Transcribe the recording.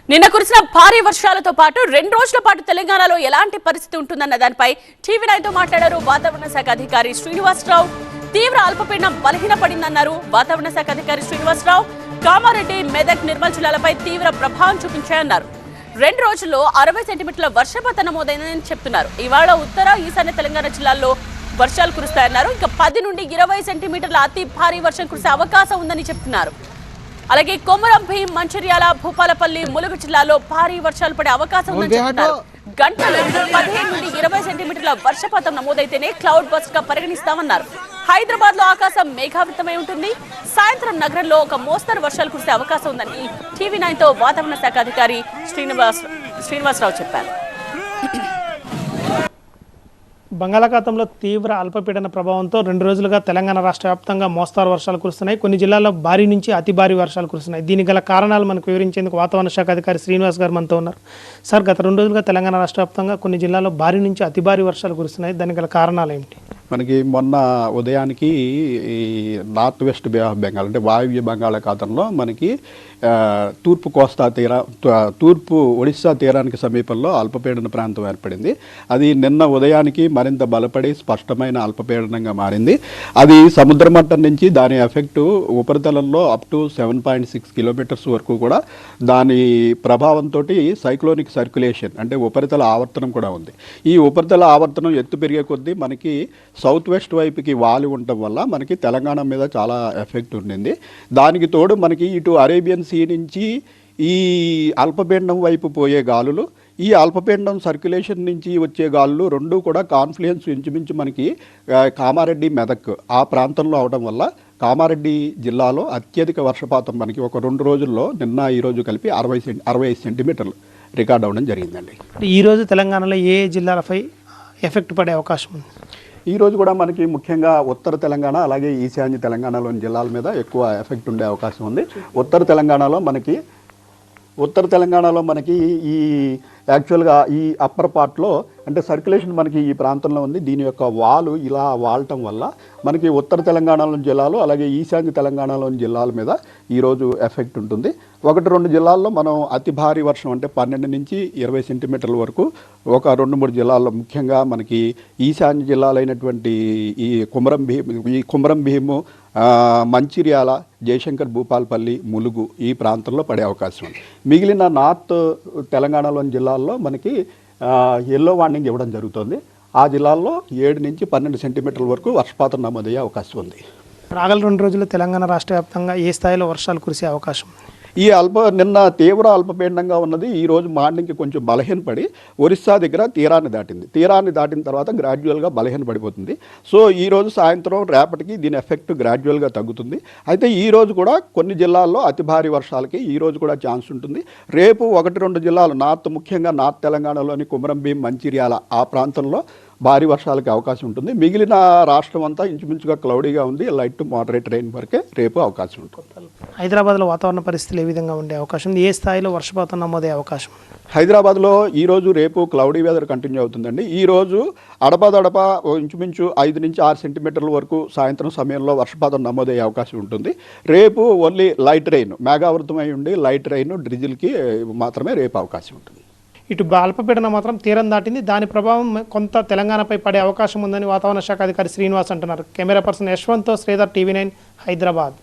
నిన్న కురిసిన భారీ వర్షాలతో పాటు 2 రోజుల పాటు తెలంగాణలో ఎలాంటి పరిస్థితి ఉంటుందన్న దానిపై టీవీ9 తో మాట్లాడారు వాతావరణ శాఖ అధికారి శ్రీనివాసరావు. తీవ్ర అల్పపీడనం బలహీనపడిందన్నారు వాతావరణ శాఖ అధికారి శ్రీనివాసరావు. కామారెడ్డి, మెదక్, నిర్మల్ జిల్లాలపై తీవ్ర ప్రభావం చూపించాయన్నారు. 2 రోజుల్లో 60 సెంటీమీటర్ల వర్షపాతం నమోదైందని చెప్తున్నారు. ఇవాళ ఉత్తర, ఈశాన్య తెలంగాణ జిల్లాల్లో వర్షాలు కురుస్తాయన్నారు. ఇక 10 నుండి 20 సెంటీమీటర్ల అతి భారీ వర్షం కురిసే అవకాశం ఉందని చెప్తున్నారు. అలాగే కొమరం భీం, మంచిర్యాల, భూపాలపల్లి, ములుగు జిల్లాలో భారీ వర్షాలు పడే అవకాశం ఉందని చెప్తున్నారు. గంటలో 15 నుండి 20 సెంటీమీటర్ల వర్షపాతం నమోదైతేనే క్లౌడ్ బస్ట్ గా పరిగణిస్తామన్నారు. హైదరాబాద్ లో ఆకాశం మేఘావృతమై ఉంటుంది. సాయంత్రం నగరంలో ఒక మోస్తరు వర్షాలు కురిసే అవకాశం ఉందని టీవీ9 తో వాతావరణ శాఖ అధికారి శ్రీనివాసరావు చెప్పారు. బంగాళాఖాతంలో తీవ్ర అల్పపీడన ప్రభావంతో 2 రోజులుగా తెలంగాణ రాష్ట్ర వ్యాప్తంగా మోస్తారు వర్షాలు కురుస్తున్నాయి. కొన్ని జిల్లాల్లో భారీ నుంచి అతి భారీ వర్షాలు కురుస్తున్నాయి. దీనికి గల కారణాలు మనకు వివరించేందుకు వాతావరణ శాఖ అధికారి శ్రీనివాస్ గారు మనతో ఉన్నారు. సార్, గత 2 రోజులుగా తెలంగాణ రాష్ట్ర వ్యాప్తంగా కొన్ని జిల్లాల్లో భారీ నుంచి అతి భారీ వర్షాలు కురుస్తున్నాయి. దానికి గల కారణాలు ఏమిటి? మనకి మొన్న ఉదయానికి ఈ north west bay of Bengal అంటే వాయువ్య బంగాళాఖాతంలో మనకి తూర్పు ఒడిశా తీరానికి సమీపంలో అల్పపీడన ప్రాంతం ఏర్పడింది. అది నిన్న ఉదయానికి మరింత బలపడి స్పష్టమైన అల్పపీడనంగా మారింది. అది సముద్ర మట్టం నుంచి దాని ఎఫెక్టు ఉపరితలంలో అప్ టు 7.6 కిలోమీటర్స్ వరకు కూడా దాని ప్రభావంతో సైక్లోనిక్ సర్క్యులేషన్ అంటే ఉపరితల ఆవర్తనం కూడా ఉంది. ఈ ఉపరితల ఆవర్తనం ఎత్తు పెరిగే కొద్దీ మనకి సౌత్ వెస్ట్ వైపుకి వాలి ఉండటం వల్ల మనకి తెలంగాణ మీద చాలా ఎఫెక్ట్ ఉండింది. దానికి తోడు మనకి ఇటు అరేబియన్ సీ నుంచి ఈ అల్పపీడనం వైపు పోయే గాలులు, ఈ అల్పపీడనం సర్క్యులేషన్ నుంచి వచ్చే గాలులు రెండూ కూడా కాన్ఫ్లుయెన్స్ ఇంచుమించు మనకి కామారెడ్డి, మెదక్ ఆ ప్రాంతంలో అవడం వల్ల కామారెడ్డి జిల్లాలో అత్యధిక వర్షపాతం మనకి ఒక 2 రోజుల్లో నిన్న ఈ రోజు కలిపి 65 సెంటీమీటర్లు రికార్డ్ అవ్వడం జరిగిందండి. ఈరోజు తెలంగాణలో ఏ జిల్లాలపై ఎఫెక్ట్ పడే అవకాశం ఉంది? ఈరోజు కూడా మనకి ముఖ్యంగా ఉత్తర తెలంగాణ అలాగే ఈశాన్య తెలంగాణలోని జిల్లాల మీద ఎక్కువ ఎఫెక్ట్ ఉండే అవకాశం ఉంది. ఉత్తర తెలంగాణలో మనకి ఈ యాక్చువల్గా ఈ అప్పర్ పార్ట్లో అంటే సర్క్యులేషన్ మనకి ఈ ప్రాంతంలో ఉంది. దీని యొక్క వాలు ఇలా వాలటం వల్ల మనకి ఉత్తర తెలంగాణలోని జిల్లాలు అలాగే ఈశాన్య తెలంగాణలోని జిల్లాల మీద ఈరోజు ఎఫెక్ట్ ఉంటుంది. 1-2 జిల్లాల్లో మనం అతి భారీ వర్షం అంటే 12 నుంచి 20 సెంటీమీటర్ల వరకు ఒక 2-3 జిల్లాల్లో ముఖ్యంగా మనకి ఈశాన్య జిల్లాలైనటువంటి ఈ కుమరం భీము, మంచిర్యాల, జయశంకర్, భూపాలపల్లి, ములుగు ఈ ప్రాంతంలో పడే అవకాశం ఉంది. మిగిలిన నార్త్ తెలంగాణలోని జిల్లాల్లో మనకి ఎల్లో వార్నింగ్ ఇవ్వడం జరుగుతుంది. ఆ జిల్లాల్లో 7 నుంచి 12 సెంటీమీటర్ల వరకు వర్షపాతం నమోదయ్యే అవకాశం ఉంది. రాగల 2 రోజుల్లో తెలంగాణ రాష్ట్ర వ్యాప్తంగా ఏ స్థాయిలో వర్షాలు కురిసే అవకాశం? నిన్న తీవ్ర అల్పపీడనంగా ఉన్నది ఈ రోజు మార్నింగ్కి కొంచెం బలహీనపడి ఒరిస్సా దగ్గర తీరాన్ని దాటిన తర్వాత గ్రాడ్యువల్గా బలహీనపడిపోతుంది. సో ఈ రోజు సాయంత్రం రేపటికి దీని ఎఫెక్ట్ గ్రాడ్యువల్గా తగ్గుతుంది. అయితే ఈ రోజు కూడా కొన్ని జిల్లాల్లో అతి భారీ వర్షాలకి ఈ రోజు కూడా ఛాన్స్ ఉంటుంది. రేపు 1-2 జిల్లాలు ముఖ్యంగా నార్త్ తెలంగాణలోని కుమరం భీం, మంచిర్యాల ఆ ప్రాంతంలో భారీ వర్షాలకి అవకాశం ఉంటుంది. మిగిలిన రాష్ట్రం అంతా ఇంచుమించుగా క్లౌడీగా ఉంది. లైట్ టు మోడరేట్ రెయిన్ వరకే రేపు అవకాశం ఉంటుంది. హైదరాబాద్లో వాతావరణ పరిస్థితులు ఏ విధంగా ఉండే అవకాశం ఉంది? ఏ స్థాయిలో వర్షపాతం నమోదయ్యే అవకాశం? హైదరాబాద్లో ఈరోజు రేపు క్లౌడీ వెదర్ కంటిన్యూ అవుతుందండి. ఈరోజు అడపదడప ఇంచుమించు 5 నుంచి 6 సెంటీమీటర్ల వరకు సాయంత్రం సమయంలో వర్షపాతం నమోదయ్యే అవకాశం ఉంటుంది. రేపు ఓన్లీ లైట్ రెయిన్, మేఘావృతమై ఉండి లైట్ రెయిన్, డ్రిజిల్కి మాత్రమే రేపు అవకాశం ఉంటుంది. ఇటు అల్పపీడనం మాత్రం తీరం దాటింది. దాని ప్రభావం కొంత తెలంగాణపై పడే అవకాశం ఉందని వాతావరణ శాఖ అధికారి శ్రీనివాస్ అంటున్నారు. కెమెరా పర్సన్ యశ్వంత్తో శ్రీధర్, టీవీ9 హైదరాబాద్.